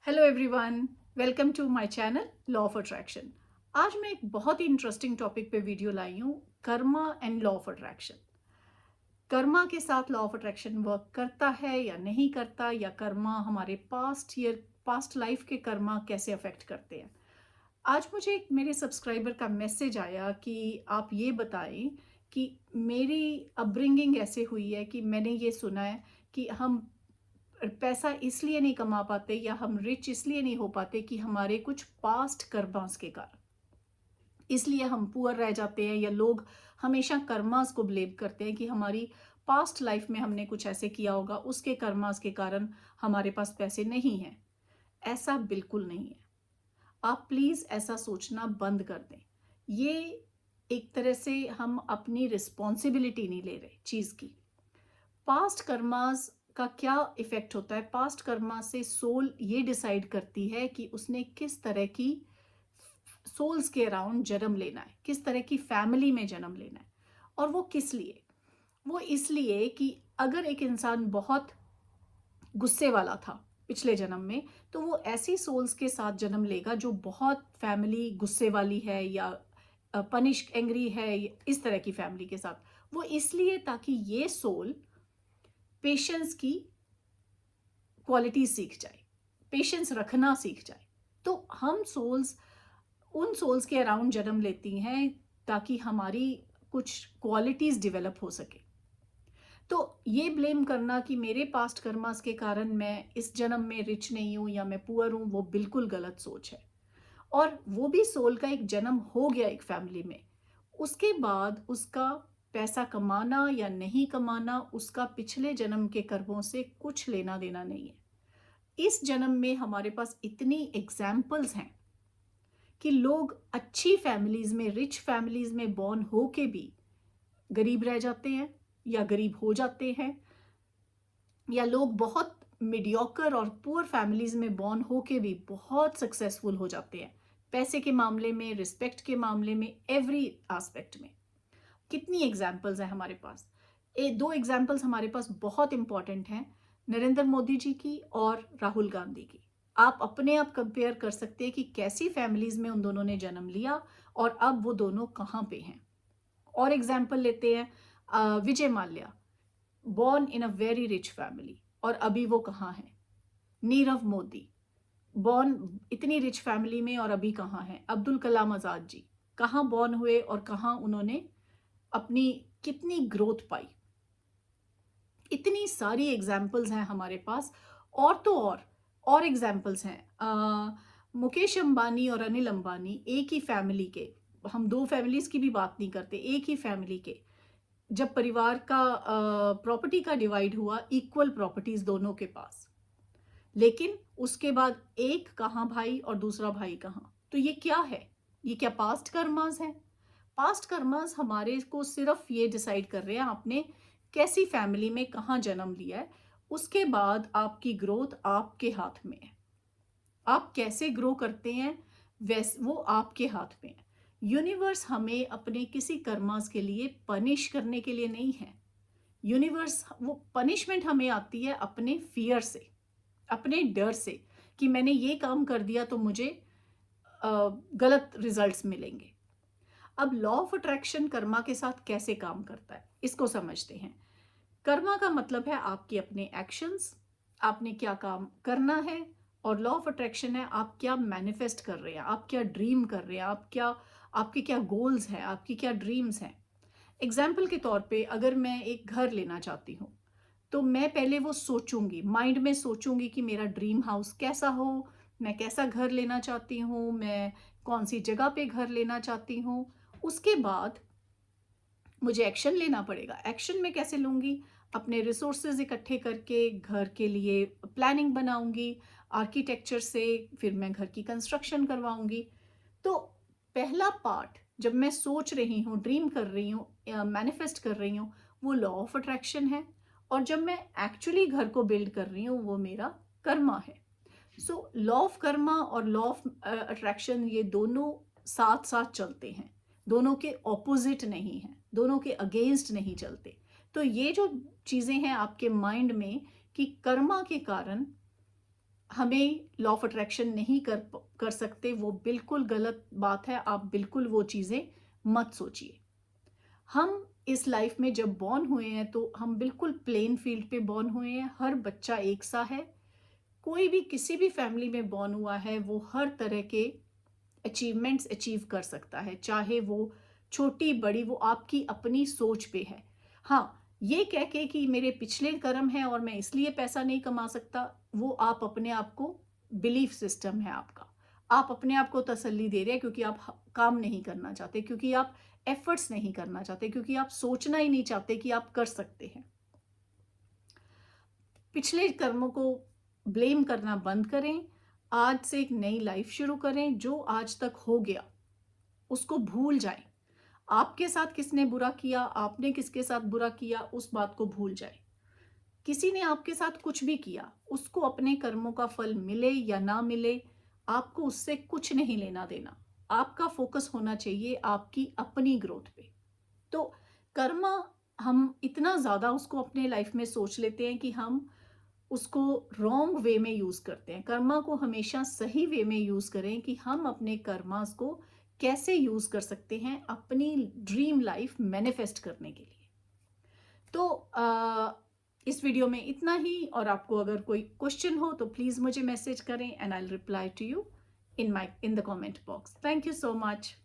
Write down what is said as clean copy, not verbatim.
Hello everyone, welcome to my channel law of attraction. आज मैं एक बहुत ही इंटरेस्टिंग टॉपिक पे वीडियो लाई हूँ, karma and law of attraction. Karma के साथ लॉ ऑफ अट्रैक्शन वर्क करता है या नहीं करता, या कर्मा हमारे पास्ट लाइफ के कर्मा कैसे अफेक्ट करते हैं। आज मुझे एक मेरे सब्सक्राइबर का मैसेज आया कि आप ये बताएं कि मेरी अपब्रिंगिंग ऐसे हुई है कि मैंने ये सुना है कि हम पैसा इसलिए नहीं कमा पाते या हम रिच इसलिए नहीं हो पाते कि हमारे कुछ पास्ट कर्मास के कारण, इसलिए हम पुअर रह जाते हैं, या लोग हमेशा कर्मास को ब्लेम करते हैं कि हमारी पास्ट लाइफ में हमने कुछ ऐसे किया होगा, उसके कर्मास के कारण हमारे पास पैसे नहीं हैं। ऐसा बिल्कुल नहीं है। आप प्लीज़ ऐसा सोचना बंद कर दें। ये एक तरह से हम अपनी रिस्पॉन्सिबिलिटी नहीं ले रहे चीज़ की। पास्ट कर्मास का क्या इफेक्ट होता है? पास्ट कर्मा से सोल ये डिसाइड करती है कि उसने किस तरह की सोल्स के अराउंड जन्म लेना है, किस तरह की फैमिली में जन्म लेना है। और वो किस लिए? वो इसलिए कि अगर एक इंसान बहुत गुस्से वाला था पिछले जन्म में, तो वो ऐसी सोल्स के साथ जन्म लेगा जो बहुत फैमिली गुस्से वाली है, या पनिश एंग्री है, इस तरह की फैमिली के साथ। वो इसलिए ताकि ये सोल पेशेंस की क्वालिटी सीख जाए, पेशेंस रखना सीख जाए। तो हम सोल्स उन सोल्स के अराउंड जन्म लेती हैं ताकि हमारी कुछ क्वालिटीज़ डेवलप हो सके। तो ये ब्लेम करना कि मेरे पास्ट कर्मास के कारण मैं इस जन्म में रिच नहीं हूँ या मैं पुअर हूँ, वो बिल्कुल गलत सोच है। और वो भी सोल का एक जन्म हो गया एक फैमिली में, उसके बाद उसका पैसा कमाना या नहीं कमाना उसका पिछले जन्म के कर्मों से कुछ लेना देना नहीं है। इस जन्म में हमारे पास इतनी एग्जाम्पल्स हैं कि लोग अच्छी फैमिलीज में, रिच फैमिलीज में बॉर्न होके भी गरीब रह जाते हैं, या गरीब हो जाते हैं, या लोग बहुत मीडियोकर और पुअर फैमिलीज में बॉर्न होके भी बहुत सक्सेसफुल हो जाते हैं, पैसे के मामले में, रिस्पेक्ट के मामले में, एवरी एस्पेक्ट में। कितनी एग्जाम्पल्स हैं हमारे पास। दो एग्जाम्पल्स हमारे पास बहुत इंपॉर्टेंट हैं, नरेंद्र मोदी जी की और राहुल गांधी की। आप अपने आप कंपेयर कर सकते हैं कि कैसी फैमिलीज में उन दोनों ने जन्म लिया और अब वो दोनों कहाँ पे हैं। और एग्जाम्पल लेते हैं Vijay Mallya, born in a very rich family, और अभी वो कहाँ हैं। नीरव मोदी, बॉर्न इतनी रिच फैमिली में और अभी कहाँ हैं। अब्दुल कलाम आज़ाद जी, कहाँ बॉर्न हुए और कहाँ उन्होंने अपनी कितनी ग्रोथ पाई। इतनी सारी एग्जाम्पल्स हैं हमारे पास। और तो और एग्जाम्पल्स हैं। मुकेश अंबानी और अनिल अंबानी एक ही फैमिली के, हम दो फैमिलीज की भी बात नहीं करते, एक ही फैमिली के, जब परिवार का प्रॉपर्टी का डिवाइड हुआ, इक्वल प्रॉपर्टीज दोनों के पास, लेकिन उसके बाद एक कहाँ भाई और दूसरा भाई कहाँ। तो ये क्या है? ये क्या पास्ट कर्मास है? पास्ट कर्मास हमारे को सिर्फ ये डिसाइड कर रहे हैं आपने कैसी फैमिली में कहाँ जन्म लिया है। उसके बाद आपकी ग्रोथ आपके हाथ में है। आप कैसे ग्रो करते हैं वो आपके हाथ में है। यूनिवर्स हमें अपने किसी कर्मास के लिए पनिश करने के लिए नहीं है। यूनिवर्स, वो पनिशमेंट हमें आती है अपने फियर से, अपने डर से, कि मैंने ये काम कर दिया तो मुझे गलत रिजल्ट्स मिलेंगे। अब लॉ ऑफ अट्रैक्शन कर्मा के साथ कैसे काम करता है, इसको समझते हैं। कर्मा का मतलब है आपके अपने एक्शंस, आपने क्या काम करना है। और लॉ ऑफ अट्रैक्शन है आप क्या मैनिफेस्ट कर रहे हैं, आप क्या ड्रीम कर रहे हैं, आपके क्या गोल्स हैं, आपकी क्या ड्रीम्स हैं। एग्जाम्पल के तौर पे अगर मैं एक घर लेना चाहती हूँ, तो मैं पहले वो सोचूंगी, माइंड में सोचूंगी कि मेरा ड्रीम हाउस कैसा हो, मैं कैसा घर लेना चाहती हूँ, मैं कौन सी जगह पे घर लेना चाहती हूँ। उसके बाद मुझे एक्शन लेना पड़ेगा। एक्शन में कैसे लूँगी? अपने रिसोर्सेज इकट्ठे करके घर के लिए प्लानिंग बनाऊंगी, आर्किटेक्चर से फिर मैं घर की कंस्ट्रक्शन करवाऊंगी। तो पहला पार्ट, जब मैं सोच रही हूँ, ड्रीम कर रही हूँ, मैनिफेस्ट कर रही हूँ, वो लॉ ऑफ अट्रैक्शन है। और जब मैं एक्चुअली घर को बिल्ड कर रही हूँ, वो मेरा कर्मा है। सो लॉ ऑफ कर्मा और लॉ ऑफ अट्रैक्शन, ये दोनों साथ साथ चलते हैं, दोनों के ऑपोजिट नहीं हैं, दोनों के अगेंस्ट नहीं चलते। तो ये जो चीज़ें हैं आपके माइंड में कि कर्मा के कारण हमें लॉ ऑफ अट्रैक्शन नहीं कर सकते, वो बिल्कुल गलत बात है। आप बिल्कुल वो चीज़ें मत सोचिए। हम इस लाइफ में जब बॉर्न हुए हैं तो हम बिल्कुल प्लेन फील्ड पे बॉर्न हुए हैं। हर बच्चा एक सा है। कोई भी किसी भी फैमिली में बॉर्न हुआ है वो हर तरह के अचीवमेंट्स अचीव कर सकता है, चाहे वो छोटी बड़ी, वो आपकी अपनी सोच पे है। हाँ, ये कह के कि मेरे पिछले कर्म है और मैं इसलिए पैसा नहीं कमा सकता, वो आप अपने आप को, बिलीफ सिस्टम है आपका। आप अपने आप को तसल्ली दे रहे हैं क्योंकि आप काम नहीं करना चाहते, क्योंकि आप एफर्ट्स नहीं करना चाहते, क्योंकि आप सोचना ही नहीं चाहते कि आप कर सकते हैं। पिछले कर्मों को ब्लेम करना बंद करें। आज से एक नई लाइफ शुरू करें। जो आज तक हो गया उसको भूल जाएं। आपके साथ किसने बुरा किया, आपने किसके साथ बुरा किया, उस बात को भूल जाएं। किसी ने आपके साथ कुछ भी किया, उसको अपने कर्मों का फल मिले या ना मिले, आपको उससे कुछ नहीं लेना देना। आपका फोकस होना चाहिए आपकी अपनी ग्रोथ पे। तो कर्मा, हम इतना ज़्यादा उसको अपने लाइफ में सोच लेते हैं कि हम उसको रॉन्ग वे में यूज़ करते हैं। कर्मा को हमेशा सही वे में यूज़ करें कि हम अपने कर्मास को कैसे यूज़ कर सकते हैं अपनी ड्रीम लाइफ मैनिफेस्ट करने के लिए। तो इस वीडियो में इतना ही, और आपको अगर कोई क्वेश्चन हो तो प्लीज़ मुझे मैसेज करें and I will reply to you in the comment box. Thank you so much.